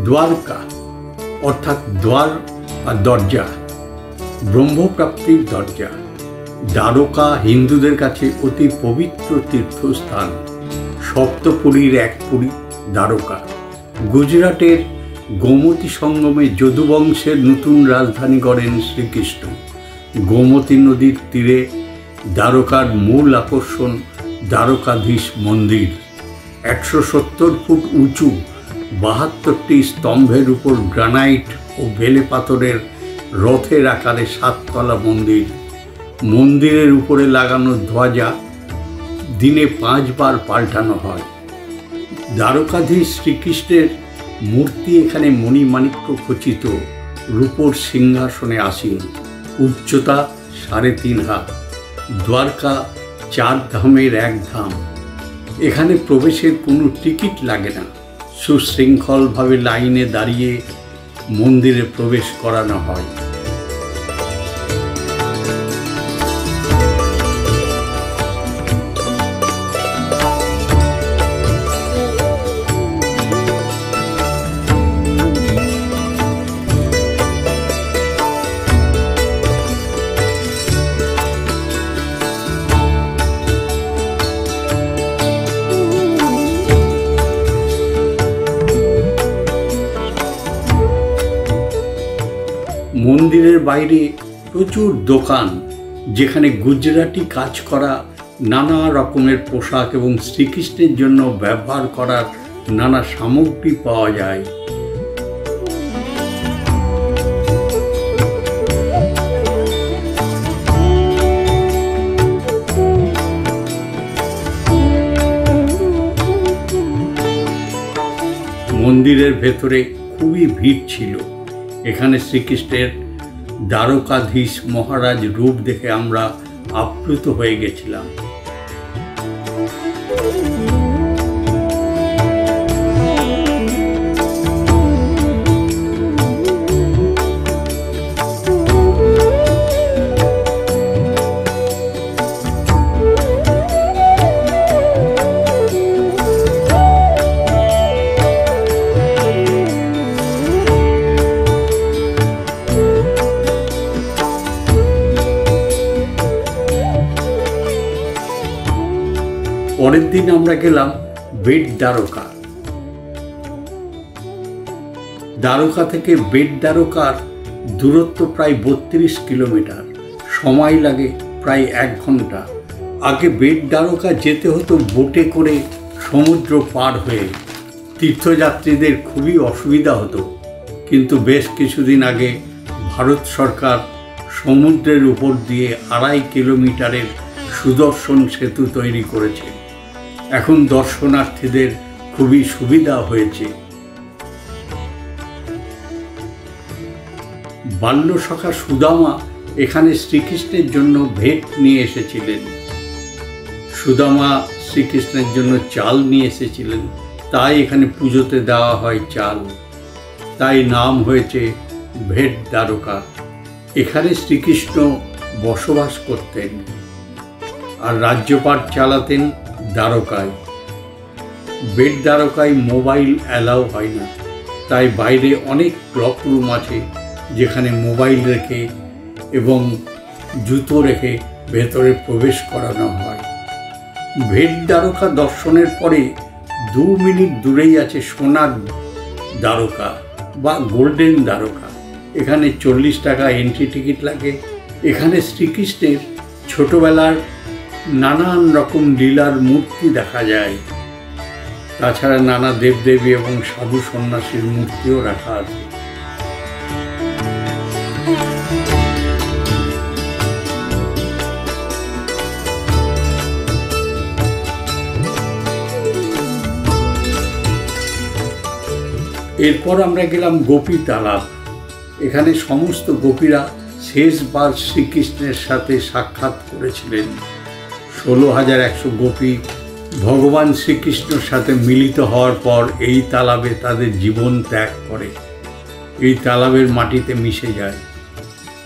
দ্বারকা অর্থাৎ দ্বার বা দরজা, ব্রহ্মপ্রাপ্তির দরজা। দ্বারকা হিন্দুদের কাছে অতি পবিত্র তীর্থস্থান। সপ্তপুরীর এক পুরী দ্বারকা। গুজরাটের গোমতী সঙ্গমে যদুবংশের নতুন রাজধানী গড়েন শ্রীকৃষ্ণ। গোমতী নদীর তীরে দ্বারকার মূল আকর্ষণ দ্বারকাধীশ মন্দির। 170 ফুট উঁচু 72টি স্তম্ভের উপর গ্রানাইট ও বেলে পাথরের রথের আকারে 7তলা মন্দির। মন্দিরের উপরে লাগানো ধ্বজা দিনে 5 বার পাল্টানো হয়। দ্বারকাধীশ শ্রীকৃষ্ণের মূর্তি এখানে মণিমাণিক্য খচিত রূপোর সিংহাসনে আসীন। উচ্চতা 3.5 হাত। দ্বারকা 4 ধামের এক ধাম। এখানে প্রবেশের কোনো টিকিট লাগে না। সুশৃঙ্খলভাবে লাইনে দাঁড়িয়ে মন্দিরে প্রবেশ করানো হয়। মন্দিরের বাইরে প্রচুর দোকান, যেখানে গুজরাটি কাজ করা নানা রকমের পোশাক এবং শ্রীকৃষ্ণের জন্য ব্যবহার করার নানা সামগ্রী পাওয়া যায়। মন্দিরের ভেতরে খুবই ভিড় ছিল। এখানে শ্রীকৃষ্ণের দ্বারকাধীশ মহারাজ রূপ দেখে আমরা আপ্লুত হয়ে গেছিলাম। পরের দিন আমরা গেলাম বেট দ্বারকা। দ্বারকা থেকে বেট দ্বারকার দূরত্ব প্রায় 32 কিলোমিটার। সময় লাগে প্রায় 1 ঘন্টা। আগে বেট দ্বারকা যেতে হতো বোটে করে সমুদ্র পার হয়ে। তীর্থযাত্রীদের খুবই অসুবিধা হতো, কিন্তু বেশ কিছুদিন আগে ভারত সরকার সমুদ্রের উপর দিয়ে 2.5 কিলোমিটারের সুদর্শন সেতু তৈরি করেছে। এখন দর্শনার্থীদের খুবই সুবিধা হয়েছে। বাল্যসখা সুদামা এখানে শ্রীকৃষ্ণের জন্য ভেট নিয়ে এসেছিলেন। সুদামা শ্রীকৃষ্ণের জন্য চাল নিয়ে এসেছিলেন, তাই এখানে পুজোতে দেওয়া হয় চাল। তাই নাম হয়েছে ভেট দ্বারকা। এখানে শ্রীকৃষ্ণ বসবাস করতেন আর রাজ্যপাট চালাতেন দ্বারকায়। বেট দ্বারকায় মোবাইল অ্যালাউ হয় না, তাই বাইরে অনেক ক্লক রুম আছে, যেখানে মোবাইল রেখে এবং জুতো রেখে ভেতরে প্রবেশ করানো হয়। বেট দ্বারকা দর্শনের পরে 2 মিনিট দূরেই আছে সোনার দ্বারকা বা গোল্ডেন দ্বারকা। এখানে 40 টাকা এন্ট্রি টিকিট লাগে। এখানে শ্রীকৃষ্ণের ছোটবেলার নানান রকম লীলার মূর্তি দেখা যায়। তাছাড়া নানা দেবদেবী এবং সাধু সন্ন্যাসীর মূর্তিও রাখা আছে। এরপর আমরা গেলাম গোপী তালাব। এখানে সমস্ত গোপীরা শেষবার শ্রীকৃষ্ণের সাথে সাক্ষাৎ করেছিলেন। 16,100 গোপী ভগবান শ্রীকৃষ্ণের সাথে মিলিত হওয়ার পর এই তালাবে তাদের জীবন ত্যাগ করে। এই তালাবের মাটিতে মিশে যায়।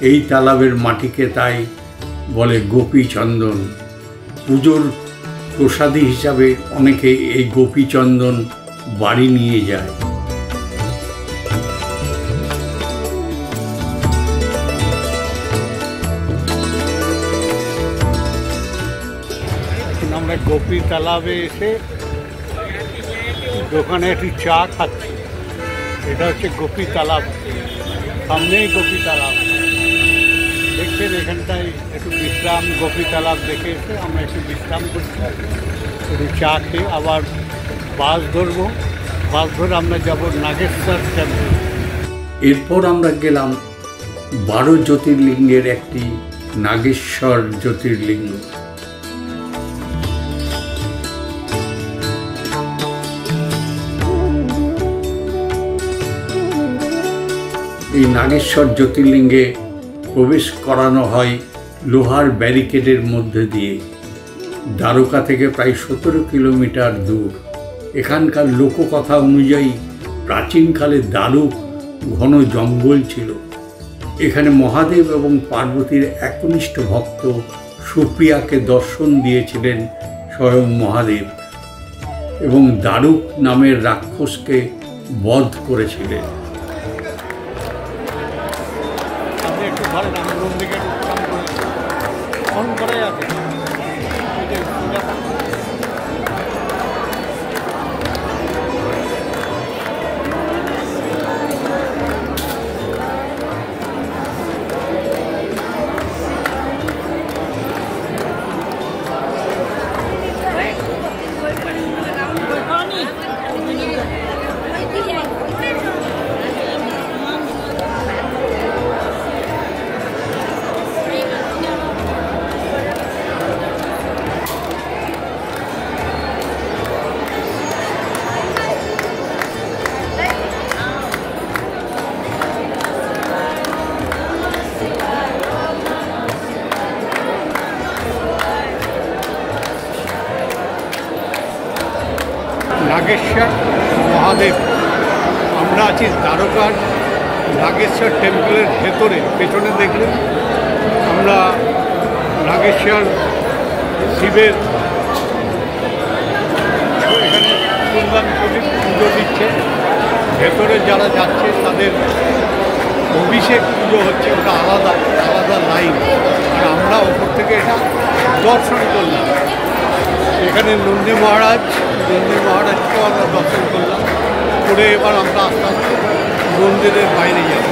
এই তালাবের মাটিকে তাই বলে গোপী চন্দন। পুজোর প্রসাদী হিসাবে অনেকে এই গোপী চন্দন বাড়ি নিয়ে যায়। আমরা গোপী তালাবে এসে দোকানে একটু চা খাচ্ছি। এটা হচ্ছে গোপী তালাব, সামনেই গোপী তালাব দেখছেন। এখানটায় একটু বিশ্রাম, গোপী তালাব দেখে এসে আমরা একটু বিশ্রাম করছি, একটু চা খেয়ে আবার বাস ধরবো। বাস ধরে আমরা যাব নাগেশ্বর টেম্পল। এরপর আমরা গেলাম 12 জ্যোতির্লিঙ্গের একটি নাগেশ্বর জ্যোতির্লিঙ্গ। এই নাগেশ্বর জ্যোতির্লিঙ্গে প্রবেশ করানো হয় লোহার ব্যারিকেডের মধ্যে দিয়ে। দ্বারকা থেকে প্রায় 17 কিলোমিটার দূর। এখানকার লোককথা অনুযায়ী প্রাচীনকালে দারুক ঘন জঙ্গল ছিল। এখানে মহাদেব এবং পার্বতীর একনিষ্ঠ ভক্ত সুপ্রিয়াকে দর্শন দিয়েছিলেন স্বয়ং মহাদেব এবং দারুক নামের রাক্ষসকে বধ করেছিলেন। নাগেশ্বর মহাদেব, আমরা আছি দ্বারকার নাগেশ্বর টেম্পলের ভেতরে। পেছনে দেখলেন আমরা নাগেশ্বর শিবের এখানে শুনলাম পুজো দিচ্ছে। ভেতরে যারা যাচ্ছে তাদের অভিষেক পুজো হচ্ছে, ওটা আলাদা আলাদা লাইন। আর আমরা ওপর থেকে এটা দর্শন করলাম। এখানে নন্দী মহারাজকেও আমরা দর্শন করলাম করে এবার আমরা আস্তে আস্তে মন্দিরের বাইরে যাব।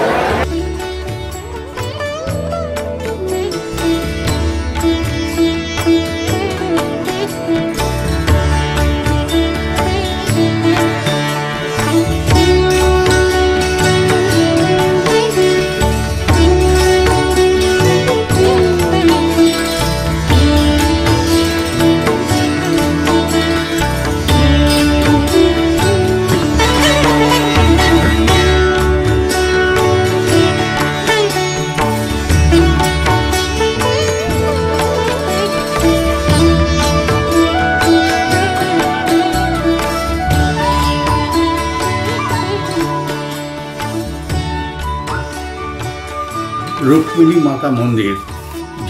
রুক্মিণী মাতা মন্দির।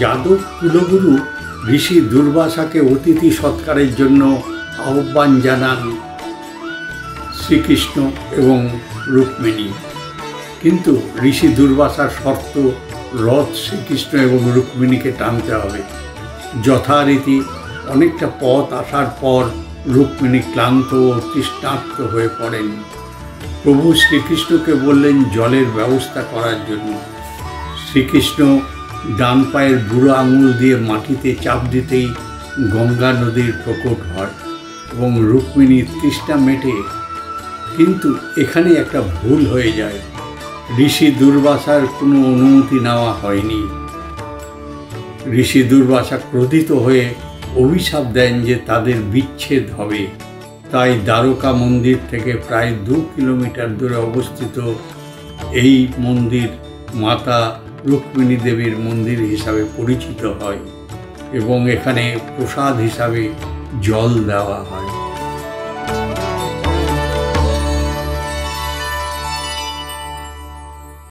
যাদব কুলগুরু ঋষি দুর্বাসাকে অতিথি সৎকারের জন্য আহ্বান জানান শ্রীকৃষ্ণ এবং রুক্মিণী, কিন্তু ঋষি দুর্বাসার শর্ত রথ শ্রীকৃষ্ণ এবং রুক্মিণীকে টানতে হবে। যথারীতি অনেকটা পথ আসার পর রুক্মিণী ক্লান্ত ও তৃষ্ণার্ত হয়ে পড়েন। প্রভু শ্রীকৃষ্ণকে বললেন জলের ব্যবস্থা করার জন্য। শ্রীকৃষ্ণ ডান পায়ের বুড়ো আঙুল দিয়ে মাটিতে চাপ দিতেই গঙ্গা নদীর প্রকট হয় এবং রুক্মিণীর তৃষ্ণা মেটে। কিন্তু এখানে একটা ভুল হয়ে যায়, ঋষি দুর্বাসার কোনো অনুমতি নেওয়া হয়নি। ঋষি দুর্বাসা ক্রোধিত হয়ে অভিশাপ দেন যে তাদের বিচ্ছেদ হবে। তাই দ্বারকা মন্দির থেকে প্রায় 2 কিলোমিটার দূরে অবস্থিত এই মন্দির মাতা রুক্মিণী দেবীর মন্দির হিসাবে পরিচিত হয় এবং এখানে প্রসাদ হিসাবে জল দেওয়া হয়।